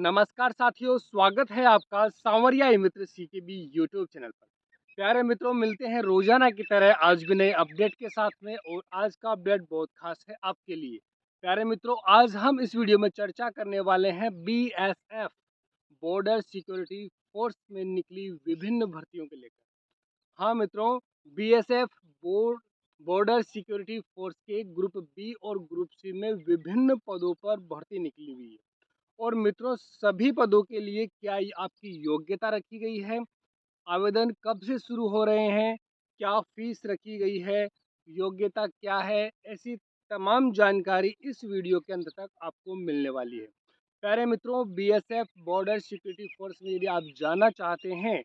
नमस्कार साथियों, स्वागत है आपका सांवरिया ई मित्र सीकेबी यूट्यूब चैनल पर। प्यारे मित्रों, मिलते हैं रोजाना की तरह आज भी नए अपडेट के साथ में। और आज का अपडेट बहुत खास है आपके लिए। प्यारे मित्रों, आज हम इस वीडियो में चर्चा करने वाले हैं बीएसएफ बॉर्डर सिक्योरिटी फोर्स में निकली विभिन्न भर्तियों के लेकर। हाँ मित्रों, बीएसएफ बॉर्डर सिक्योरिटी फोर्स के ग्रुप बी और ग्रुप सी में विभिन्न पदों पर भर्ती निकली हुई है। और मित्रों, सभी पदों के लिए क्या आपकी योग्यता रखी गई है, आवेदन कब से शुरू हो रहे हैं, क्या फीस रखी गई है, योग्यता क्या है, ऐसी तमाम जानकारी इस वीडियो के अंत तक आपको मिलने वाली है। प्यारे मित्रों, बीएसएफ बॉर्डर सिक्योरिटी फोर्स में यदि आप जाना चाहते हैं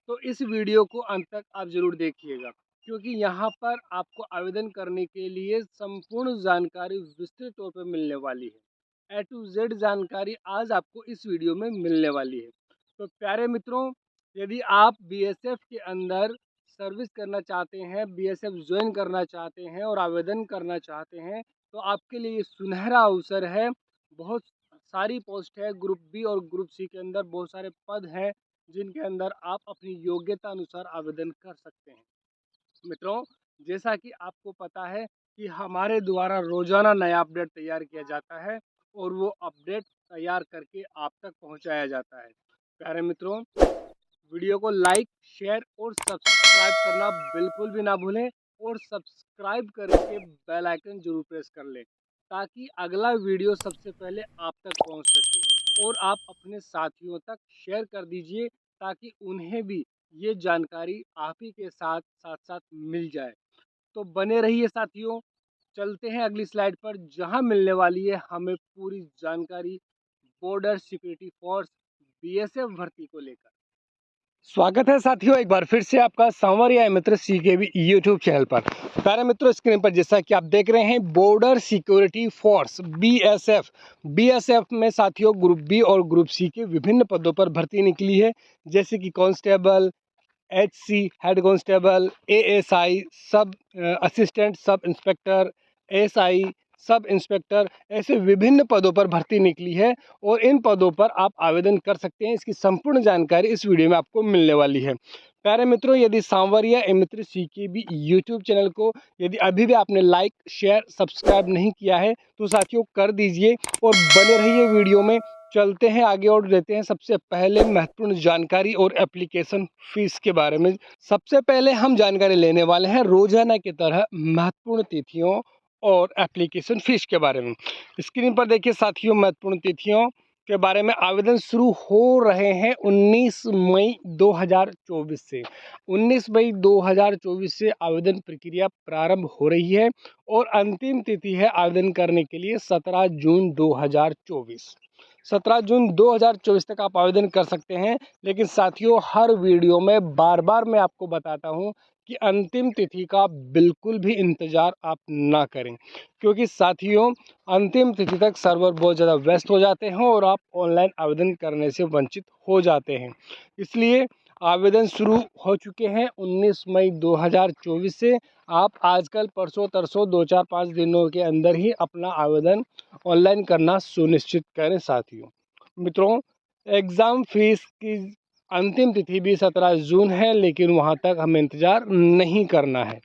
तो इस वीडियो को अंत तक आप जरूर देखिएगा, क्योंकि यहाँ पर आपको आवेदन करने के लिए संपूर्ण जानकारी विस्तृत तौर पर मिलने वाली है। A to Z जानकारी आज आपको इस वीडियो में मिलने वाली है। तो प्यारे मित्रों, यदि आप बीएसएफ के अंदर सर्विस करना चाहते हैं, बीएसएफ ज्वाइन करना चाहते हैं और आवेदन करना चाहते हैं, तो आपके लिए ये सुनहरा अवसर है। बहुत सारी पोस्ट है ग्रुप बी और ग्रुप सी के अंदर, बहुत सारे पद हैं जिनके अंदर आप अपनी योग्यता अनुसार आवेदन कर सकते हैं। मित्रों, जैसा कि आपको पता है कि हमारे द्वारा रोजाना नया अपडेट तैयार किया जाता है और वो अपडेट तैयार करके आप तक पहुंचाया जाता है। प्यारे मित्रों, वीडियो को लाइक, शेयर और सब्सक्राइब करना बिल्कुल भी ना भूलें। और सब्सक्राइब करके बेल आइकन जरूर प्रेस कर लें, ताकि अगला वीडियो सबसे पहले आप तक पहुंच सके। और आप अपने साथियों तक शेयर कर दीजिए, ताकि उन्हें भी ये जानकारी आप ही के साथ साथ साथ मिल जाए। तो बने रहिए साथियों। चलते हैं अगली स्लाइड पर, जहां मिलने वाली है हमें पूरी जानकारी बॉर्डर सिक्योरिटी फोर्स बीएसएफ भर्ती को लेकर। स्वागत है साथियों, एक बार फिर से आपका सांवरिया मित्र सीकेबी यूट्यूब चैनल पर। प्यारे मित्रों, स्क्रीन पर जैसा कि आप देख रहे हैं, बॉर्डर सिक्योरिटी फोर्स बीएसएफ में साथियों ग्रुप बी और ग्रुप सी के विभिन्न पदों पर भर्ती निकली है, जैसे कि constable, HC head constable, ASI सब assistant sub inspector, SI sub inspector, ऐसे विभिन्न पदों पर भर्ती निकली है। और इन पदों पर आप आवेदन कर सकते हैं। इसकी संपूर्ण जानकारी इस वीडियो में आपको मिलने वाली है। प्यारे मित्रों, यदि सांवरिया ई मित्र सीकेबी यूट्यूब चैनल को यदि अभी भी आपने लाइक, शेयर, सब्सक्राइब नहीं किया है तो साथियों कर दीजिए और बने रहिए वीडियो में। चलते हैं आगे और देते हैं सबसे पहले महत्वपूर्ण जानकारी और एप्लीकेशन फीस के बारे में। सबसे पहले हम जानकारी लेने वाले हैं रोजाना की तरह महत्वपूर्ण तिथियों और एप्लीकेशन फीस के बारे में। स्क्रीन पर देखिए साथियों, महत्वपूर्ण तिथियों के बारे में। आवेदन शुरू हो रहे हैं 19 मई 2024 से। 19 मई 2024 से आवेदन प्रक्रिया प्रारंभ हो रही है और अंतिम तिथि है आवेदन करने के लिए 17 जून 2024। 17 जून 2024 तक आप आवेदन कर सकते हैं। लेकिन साथियों, हर वीडियो में बार बार मैं आपको बताता हूं कि अंतिम तिथि का बिल्कुल भी इंतज़ार आप ना करें, क्योंकि साथियों अंतिम तिथि तक सर्वर बहुत ज़्यादा व्यस्त हो जाते हैं और आप ऑनलाइन आवेदन करने से वंचित हो जाते हैं। इसलिए आवेदन शुरू हो चुके हैं 19 मई 2024 से। आप आजकल परसों तरसों 2-4-5 दिनों के अंदर ही अपना आवेदन ऑनलाइन करना सुनिश्चित करें। साथियों मित्रों, एग्ज़ाम फीस की अंतिम तिथि भी 17 जून है, लेकिन वहां तक हमें इंतज़ार नहीं करना है।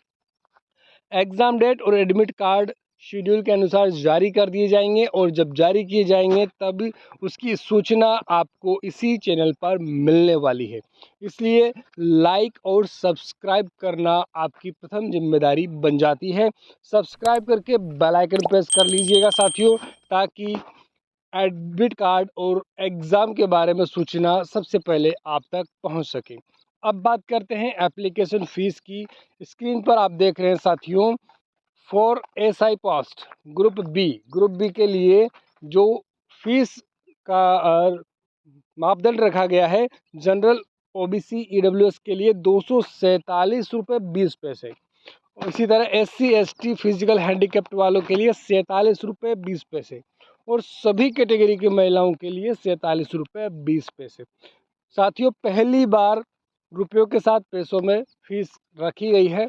एग्ज़ाम डेट और एडमिट कार्ड शेड्यूल के अनुसार जारी कर दिए जाएंगे और जब जारी किए जाएंगे तब उसकी सूचना आपको इसी चैनल पर मिलने वाली है। इसलिए लाइक और सब्सक्राइब करना आपकी प्रथम जिम्मेदारी बन जाती है। सब्सक्राइब करके बेल आइकन प्रेस कर लीजिएगा साथियों, ताकि एडमिट कार्ड और एग्ज़ाम के बारे में सूचना सबसे पहले आप तक पहुंच सके। अब बात करते हैं एप्लीकेशन फ़ीस की। स्क्रीन पर आप देख रहे हैं साथियों, for SI post group B के लिए जो फीस का मापदंड रखा गया है, जनरल OBC EWS के लिए 247 रुपये 20 पैसे। इसी तरह SC ST फिजिकल हैंडीकैप्ड वालों के लिए 47 रुपये 20 पैसे और सभी कैटेगरी की महिलाओं के लिए 47 रुपये 20 पैसे। साथियों, पहली बार रुपयों के साथ पैसों में फीस रखी गई है।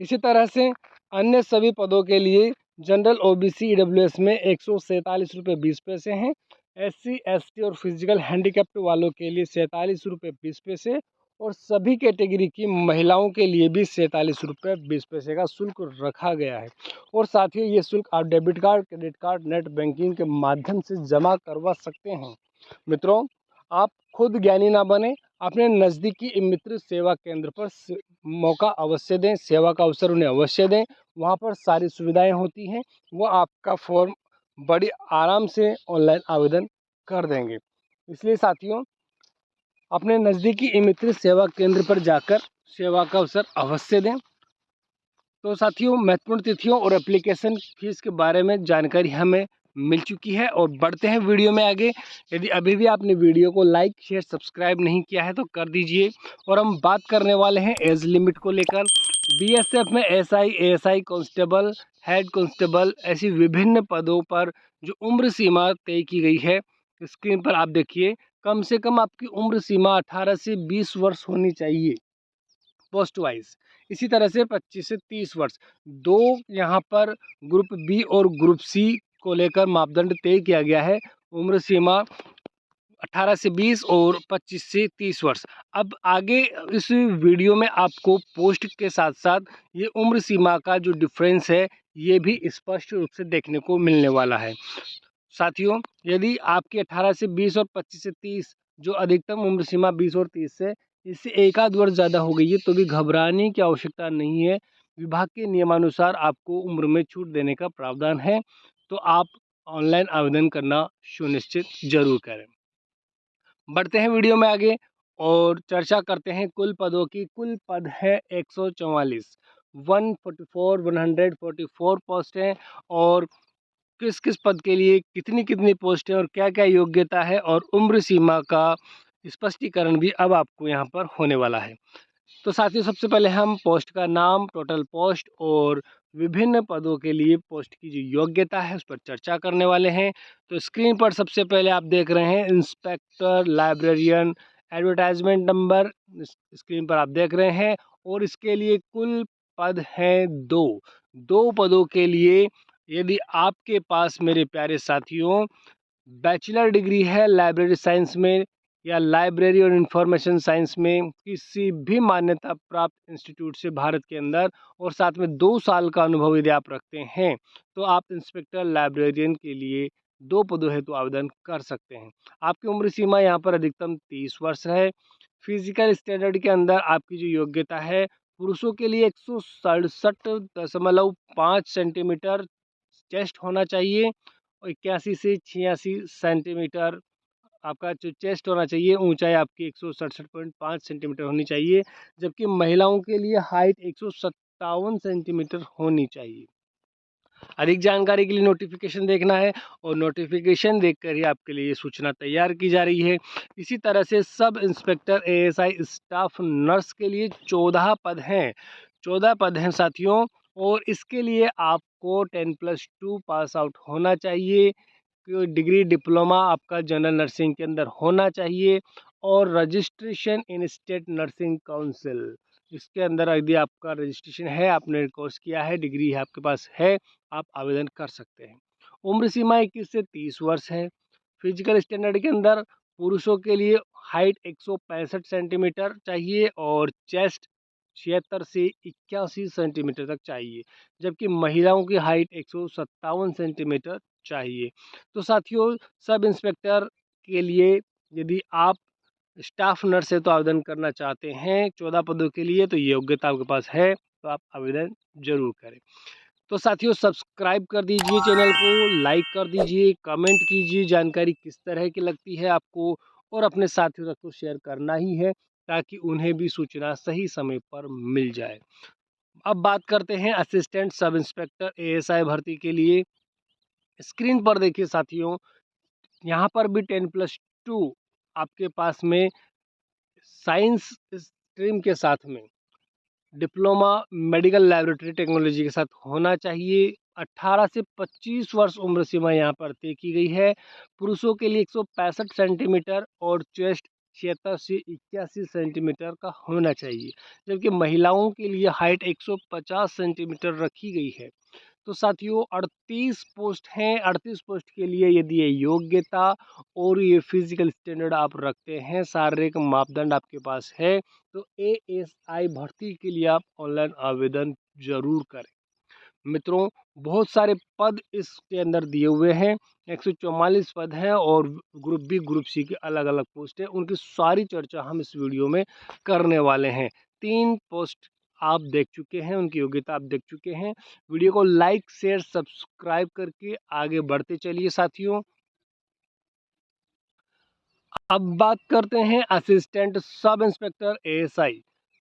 इसी तरह से अन्य सभी पदों के लिए जनरल OBC EWS में 147 रुपये 20 पैसे हैं। SC ST और फिजिकल हैंडीकैप्ड वालों के लिए 47 रुपये 20 पैसे और सभी कैटेगरी की महिलाओं के लिए भी 47 रुपये 20 पैसे का शुल्क रखा गया है। और साथ ही ये शुल्क आप debit card, credit card, net banking के माध्यम से जमा करवा सकते हैं। मित्रों, आप खुद ज्ञानी ना बने, अपने नज़दीकी मित्र सेवा केंद्र पर मौका अवश्य दें, सेवा का अवसर उन्हें अवश्य दें। वहाँ पर सारी सुविधाएं होती हैं, वो आपका फॉर्म बड़ी आराम से ऑनलाइन आवेदन कर देंगे। इसलिए साथियों, अपने नज़दीकी मित्र सेवा केंद्र पर जाकर सेवा का अवसर अवश्य दें। तो साथियों, महत्वपूर्ण तिथियों और एप्लीकेशन फीस के बारे में जानकारी हमें मिल चुकी है और बढ़ते हैं वीडियो में आगे। यदि अभी भी आपने वीडियो को लाइक, शेयर, सब्सक्राइब नहीं किया है तो कर दीजिए। और हम बात करने वाले हैं एज लिमिट को लेकर। BSF में SI, ASI constable, head constable ऐसी विभिन्न पदों पर जो उम्र सीमा तय की गई है, स्क्रीन पर आप देखिए। कम से कम आपकी उम्र सीमा 18 से 20 वर्ष होनी चाहिए पोस्ट वाइज। इसी तरह से 25 से 30 वर्ष दो यहाँ पर ग्रुप बी और ग्रुप सी को लेकर मापदंड तय किया गया है। उम्र सीमा 18 से 20 और 25 से 30 वर्ष। अब आगे इस वीडियो में आपको पोस्ट के साथ साथ ये उम्र सीमा का जो डिफरेंस है ये भी स्पष्ट रूप से देखने को मिलने वाला है। साथियों, यदि आपकी 18 से 20 और 25 से 30 जो अधिकतम उम्र सीमा 20 और 30 से इससे एक आध वर्ष ज़्यादा हो गई है तो भी घबराने की आवश्यकता नहीं है। विभाग के नियमानुसार आपको उम्र में छूट देने का प्रावधान है, तो आप ऑनलाइन आवेदन करना सुनिश्चित जरूर करें। बढ़ते हैं वीडियो में आगे और चर्चा करते हैं कुल पदों की। कुल पद है 144, 144 पोस्ट हैं। और किस किस पद के लिए कितनी कितनी पोस्ट है और क्या क्या योग्यता है और उम्र सीमा का स्पष्टीकरण भी अब आपको यहाँ पर होने वाला है। तो साथियों, सबसे पहले हम पोस्ट का नाम, टोटल पोस्ट और विभिन्न पदों के लिए पोस्ट की जो योग्यता है उस पर चर्चा करने वाले हैं। तो स्क्रीन पर सबसे पहले आप देख रहे हैं inspector librarian, advertisement number screen पर आप देख रहे हैं। और इसके लिए कुल पद हैं दो पदों के लिए। यदि आपके पास मेरे प्यारे साथियों बैचलर डिग्री है लाइब्रेरी साइंस में या लाइब्रेरी और इंफॉर्मेशन साइंस में किसी भी मान्यता प्राप्त इंस्टीट्यूट से भारत के अंदर और साथ में 2 साल का अनुभव यदि आप रखते हैं तो आप इंस्पेक्टर लाइब्रेरियन के लिए 2 पदों हेतु आवेदन कर सकते हैं। आपकी उम्र सीमा यहाँ पर अधिकतम 30 वर्ष है। फिजिकल स्टैंडर्ड के अंदर आपकी जो योग्यता है, पुरुषों के लिए 167.5 सेंटीमीटर चेस्ट होना चाहिए और 81 से 86 सेंटीमीटर आपका जो चेस्ट होना चाहिए। ऊंचाई आपकी 167.5 सेंटीमीटर होनी चाहिए, जबकि महिलाओं के लिए हाइट 157 सेंटीमीटर होनी चाहिए। अधिक जानकारी के लिए नोटिफिकेशन देखना है और नोटिफिकेशन देखकर ही आपके लिए ये सूचना तैयार की जा रही है। इसी तरह से sub inspector ASI staff nurse के लिए 14 पद हैं। 14 पद हैं साथियों। और इसके लिए आपको 10+2 पास आउट होना चाहिए। कोई डिग्री डिप्लोमा आपका जनरल नर्सिंग के अंदर होना चाहिए और registration in state nursing council इसके अंदर यदि आपका रजिस्ट्रेशन है, आपने कोर्स किया है, डिग्री है आपके पास है, आप आवेदन कर सकते हैं। उम्र सीमा 21 से 30 वर्ष है। फिजिकल स्टैंडर्ड के अंदर पुरुषों के लिए हाइट 165 सेंटीमीटर चाहिए और चेस्ट 76 से 81 सेंटीमीटर तक चाहिए, जबकि महिलाओं की हाइट 157 सेंटीमीटर चाहिए। तो साथियों, सब इंस्पेक्टर के लिए यदि आप स्टाफ नर्स से तो आवेदन करना चाहते हैं 14 पदों के लिए, तो ये योग्यता आपके पास है तो आप आवेदन जरूर करें। तो साथियों, सब्सक्राइब कर दीजिए चैनल को, लाइक कर दीजिए, कमेंट कीजिए जानकारी किस तरह की लगती है आपको और अपने साथियों तक तो शेयर करना ही है ताकि उन्हें भी सूचना सही समय पर मिल जाए। अब बात करते हैं असिस्टेंट सब इंस्पेक्टर ASI भर्ती के लिए। स्क्रीन पर देखिए साथियों, यहाँ पर भी 10+2 आपके पास में साइंस स्ट्रीम के साथ में डिप्लोमा मेडिकल लैबोरेटरी टेक्नोलॉजी के साथ होना चाहिए। 18 से 25 वर्ष उम्र सीमा यहाँ पर तय की गई है। पुरुषों के लिए 165 सेंटीमीटर और चेस्ट 76 से 81 सेंटीमीटर का होना चाहिए, जबकि महिलाओं के लिए हाइट 150 सेंटीमीटर रखी गई है। तो साथियों 38 पोस्ट हैं। 38 पोस्ट के लिए यदि ये योग्यता और ये फिजिकल स्टैंडर्ड आप रखते हैं, शारीरिक मापदंड आपके पास है, तो एएसआई भर्ती के लिए आप ऑनलाइन आवेदन जरूर करें। मित्रों, बहुत सारे पद इसके अंदर दिए हुए हैं। 144 पद हैं और ग्रुप बी ग्रुप सी की अलग अलग पोस्ट है। उनकी सारी चर्चा हम इस वीडियो में करने वाले हैं। 3 पोस्ट आप देख चुके हैं, उनकी योग्यता आप देख चुके हैं। वीडियो को लाइक शेयर सब्सक्राइब करके आगे बढ़ते चलिए साथियों। अब बात करते हैं assistant sub inspector ASI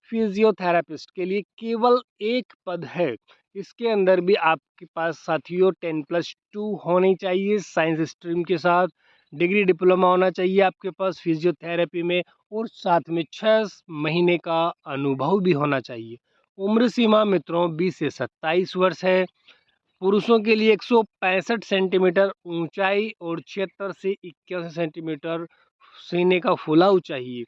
physiotherapist के लिए केवल एक पद है। इसके अंदर भी आपके पास साथियों 10+2 होनी चाहिए साइंस स्ट्रीम के साथ। डिग्री डिप्लोमा होना चाहिए आपके पास फिजियोथेरेपी में, और साथ में 6 महीने का अनुभव भी होना चाहिए। उम्र सीमा मित्रों 20 से 27 वर्ष है। पुरुषों के लिए 165 सेंटीमीटर ऊंचाई और 76 से 81 सेंटीमीटर सीने का फुलाव चाहिए।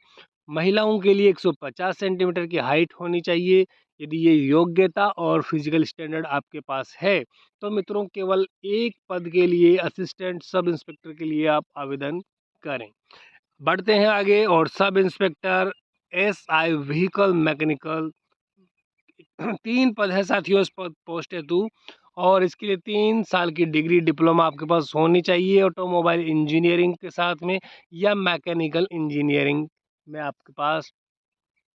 महिलाओं के लिए 150 सेंटीमीटर की हाइट होनी चाहिए। यदि ये योग्यता और फिजिकल स्टैंडर्ड आपके पास है तो मित्रों केवल एक पद के लिए असिस्टेंट सब इंस्पेक्टर के लिए आप आवेदन करें। बढ़ते हैं आगे। और sub inspector SI vehicle mechanical 3 पद है साथियों इस पोस्ट हेतु, और इसके लिए 3 साल की डिग्री डिप्लोमा आपके पास होनी चाहिए ऑटोमोबाइल इंजीनियरिंग के साथ में, या मैकेनिकल इंजीनियरिंग में आपके पास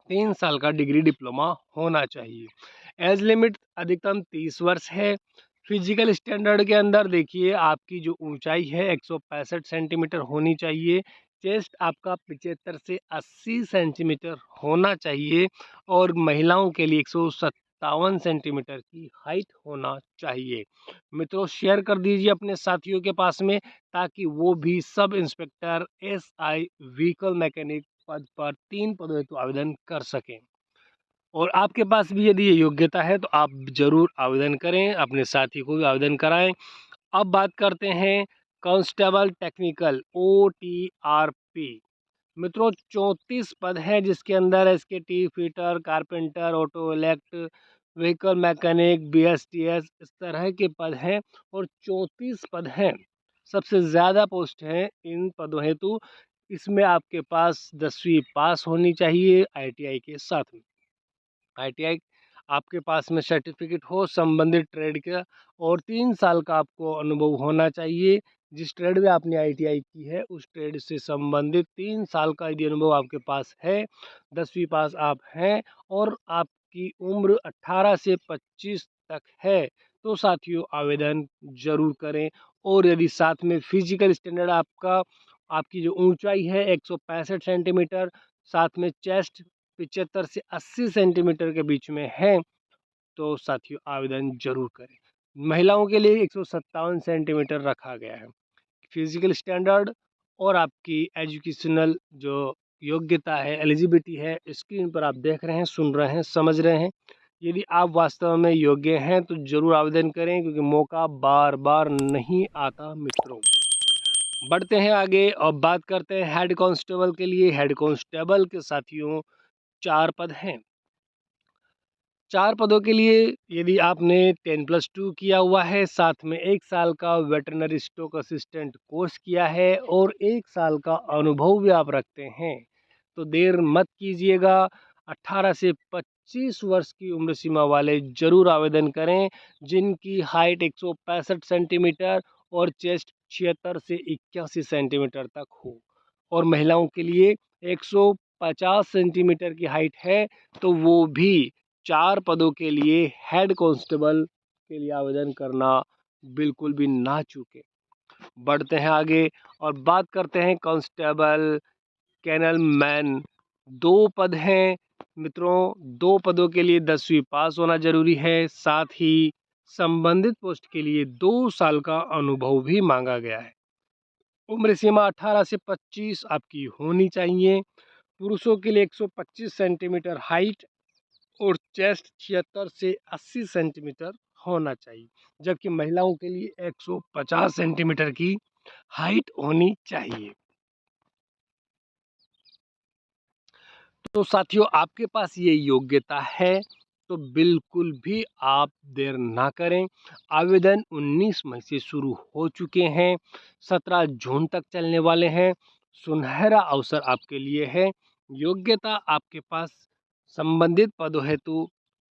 3 साल का डिग्री डिप्लोमा होना चाहिए। एज लिमिट अधिकतम 30 वर्ष है। फिजिकल स्टैंडर्ड के अंदर देखिए आपकी जो ऊंचाई है 165 सेंटीमीटर होनी चाहिए। चेस्ट आपका 75 से 80 सेंटीमीटर होना चाहिए, और महिलाओं के लिए 157 सेंटीमीटर की हाइट होना चाहिए। मित्रों, शेयर कर दीजिए अपने साथियों के पास में, ताकि वो भी sub inspector SI vehicle mechanic पद पर 3 पदों हेतु आवेदन कर सकें। और आपके पास भी यदि ये योग्यता है तो आप जरूर आवेदन करें, अपने साथी को भी आवेदन कराएं। अब बात करते हैं कांस्टेबल टेक्निकल OTRP। मित्रों 34 पद हैं, जिसके अंदर एसकेटी, fitter, carpenter, auto elect, vehicle mechanic, BSTS इस तरह के पद हैं, और 34 पद हैं। सबसे ज़्यादा पोस्ट हैं इन पदों हेतु। इसमें आपके पास 10वीं पास होनी चाहिए ITI के साथ में। ITI आपके पास में सर्टिफिकेट हो संबंधित ट्रेड का, और 3 साल का आपको अनुभव होना चाहिए। जिस ट्रेड में आपने ITI की है उस ट्रेड से संबंधित 3 साल का यदि अनुभव आपके पास है, 10वीं पास आप हैं, और आपकी उम्र 18 से 25 तक है, तो साथियों आवेदन जरूर करें। और यदि साथ में फिजिकल स्टैंडर्ड आपकी जो ऊंचाई है 165 सेंटीमीटर, साथ में चेस्ट 75 से 80 सेंटीमीटर के बीच में है, तो साथियों आवेदन जरूर करें। महिलाओं के लिए 157 सेंटीमीटर रखा गया है। फिजिकल स्टैंडर्ड और आपकी एजुकेशनल जो योग्यता है, एलिजिबिलिटी है, स्क्रीन पर आप देख रहे हैं, सुन रहे हैं, समझ रहे हैं। यदि आप वास्तव में योग्य हैं तो जरूर आवेदन करें, क्योंकि मौका बार बार नहीं आता मित्रों। बढ़ते हैं आगे और बात करते हैं हेड कांस्टेबल के लिए। हेड कांस्टेबल के साथियों 4 पद हैं। 4 पदों के लिए यदि आपने 10+2 किया हुआ है, साथ में 1 साल का वेटरनरी स्टॉक असिस्टेंट कोर्स किया है, और 1 साल का अनुभव भी आप रखते हैं, तो देर मत कीजिएगा। 18 से 25 वर्ष की उम्र सीमा वाले जरूर आवेदन करें, जिनकी हाइट 165 सेंटीमीटर और चेस्ट 76 से 81 सेंटीमीटर तक हो। और महिलाओं के लिए 150 सेंटीमीटर की हाइट है, तो वो भी 4 पदों के लिए हेड कांस्टेबल के लिए आवेदन करना बिल्कुल भी ना चूकें। बढ़ते हैं आगे और बात करते हैं कांस्टेबल कैनल मैन। 2 पद हैं मित्रों। 2 पदों के लिए 10वीं पास होना जरूरी है। साथ ही संबंधित पोस्ट के लिए 2 साल का अनुभव भी मांगा गया है। उम्र सीमा 18 से 25 आपकी होनी चाहिए। पुरुषों के लिए 125 सेंटीमीटर हाइट और चेस्ट 76 से 80 सेंटीमीटर होना चाहिए, जबकि महिलाओं के लिए 150 सेंटीमीटर की हाइट होनी चाहिए। तो साथियों आपके पास ये योग्यता है, तो बिल्कुल भी आप देर ना करें। आवेदन 19 मई से शुरू हो चुके हैं, 17 जून तक चलने वाले हैं। सुनहरा अवसर आपके लिए है। योग्यता आपके पास संबंधित पदों हेतु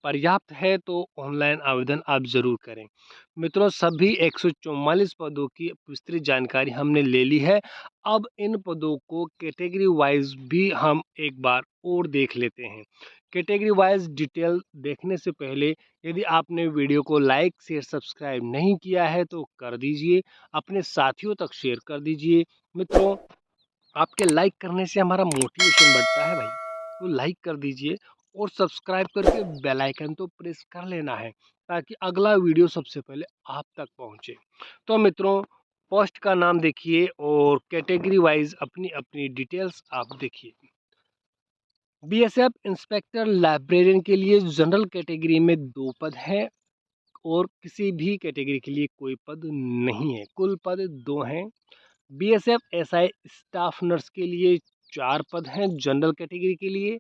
पर्याप्त है तो ऑनलाइन आवेदन आप ज़रूर करें। मित्रों, सभी 144 पदों की विस्तृत जानकारी हमने ले ली है। अब इन पदों को कैटेगरी वाइज भी हम एक बार और देख लेते हैं। कैटेगरी वाइज डिटेल देखने से पहले यदि आपने वीडियो को लाइक शेयर सब्सक्राइब नहीं किया है तो कर दीजिए, अपने साथियों तक शेयर कर दीजिए। मित्रों, आपके लाइक करने से हमारा मोटिवेशन बढ़ता है भाई, तो लाइक कर दीजिए और सब्सक्राइब करके बेल आइकन तो प्रेस कर लेना है ताकि अगला वीडियो सबसे पहले आप तक पहुंचे। तो मित्रों, पोस्ट का नाम देखिए और कैटेगरी वाइज अपनी अपनी डिटेल्स आप देखिए। बीएसएफ इंस्पेक्टर लाइब्रेरियन के लिए जनरल कैटेगरी में 2 पद हैं और किसी भी कैटेगरी के लिए कोई पद नहीं है। कुल पद 2 हैं। बीएसएफ एसआई स्टाफ नर्स के लिए 4 पद हैं जनरल कैटेगरी के लिए,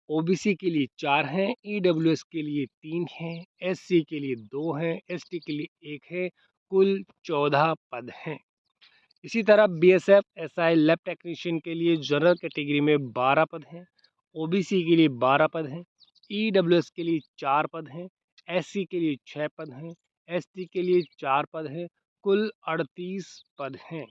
ओबीसी के लिए 4 हैं, ईडब्ल्यूएस के लिए 3 हैं, एससी के लिए 2 हैं, एसटी के लिए 1 है। कुल 14 पद हैं। इसी तरह बीएसएफ एसआई लैब टेक्नीशियन के लिए जनरल कैटेगरी में 12 पद हैं, ओबीसी के लिए 12 पद हैं, ईडब्ल्यूएस के लिए 4 पद हैं, एससी के लिए 6 पद हैं, एसटी के लिए 4 पद हैं। कुल 38 पद हैं।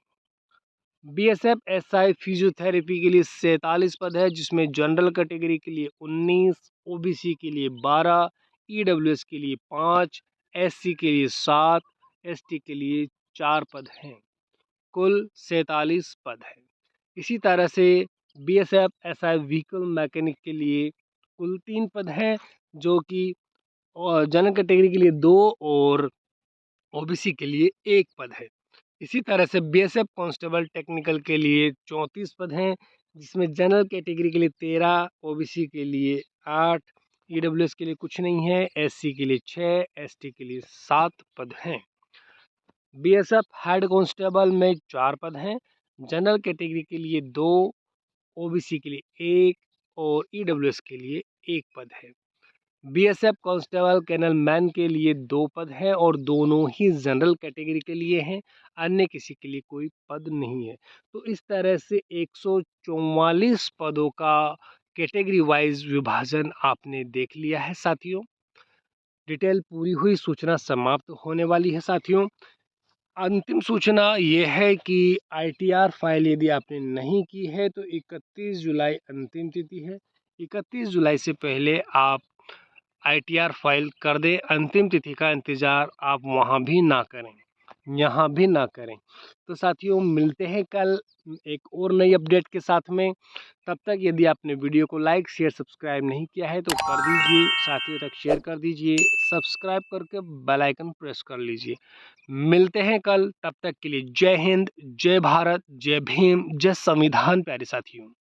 बीएसएफ एसआई फिजियोथेरेपी के लिए 47 पद है, जिसमें जनरल कैटेगरी के लिए 19, ओबीसी के लिए 12, ईडब्ल्यूएस के लिए 5, एससी के लिए 7, एसटी के लिए 4 पद हैं। कुल 47 पद हैं। इसी तरह से बीएसएफ एसआई व्हीकल मैकेनिक के लिए कुल 3 पद हैं, जो कि जनरल कैटेगरी के लिए 2 और ओबीसी के लिए 1 पद है। इसी तरह से बीएसएफ कांस्टेबल टेक्निकल के लिए 34 पद हैं, जिसमें जनरल कैटेगरी के लिए 13, ओबीसी के लिए 8, ईडब्ल्यूएस के लिए कुछ नहीं है, एससी के लिए 6, एसटी के लिए 7 पद हैं। बीएसएफ हेड कांस्टेबल में 4 पद हैं, जनरल कैटेगरी के लिए 2, ओबीसी के लिए 1 और ईडब्ल्यूएस के लिए 1 पद है। बीएसएफ कांस्टेबल कैनल मैन के लिए 2 पद हैं और दोनों ही जनरल कैटेगरी के लिए हैं, अन्य किसी के लिए कोई पद नहीं है। तो इस तरह से 144 पदों का कैटेगरी वाइज विभाजन आपने देख लिया है साथियों। डिटेल पूरी हुई, सूचना समाप्त होने वाली है साथियों। अंतिम सूचना ये है कि आईटीआर फाइल यदि आपने नहीं की है तो 31 जुलाई अंतिम तिथि है। 31 जुलाई से पहले आप आईटीआर फाइल कर दें। अंतिम तिथि का इंतज़ार आप वहाँ भी ना करें, यहाँ भी ना करें। तो साथियों, मिलते हैं कल एक और नई अपडेट के साथ में। तब तक यदि आपने वीडियो को लाइक शेयर सब्सक्राइब नहीं किया है तो कर दीजिए, साथियों तक शेयर कर दीजिए, सब्सक्राइब करके बेल आइकन प्रेस कर लीजिए। मिलते हैं कल, तब तक के लिए जय हिंद, जय भारत, जय भीम, जय संविधान प्यारे साथियों।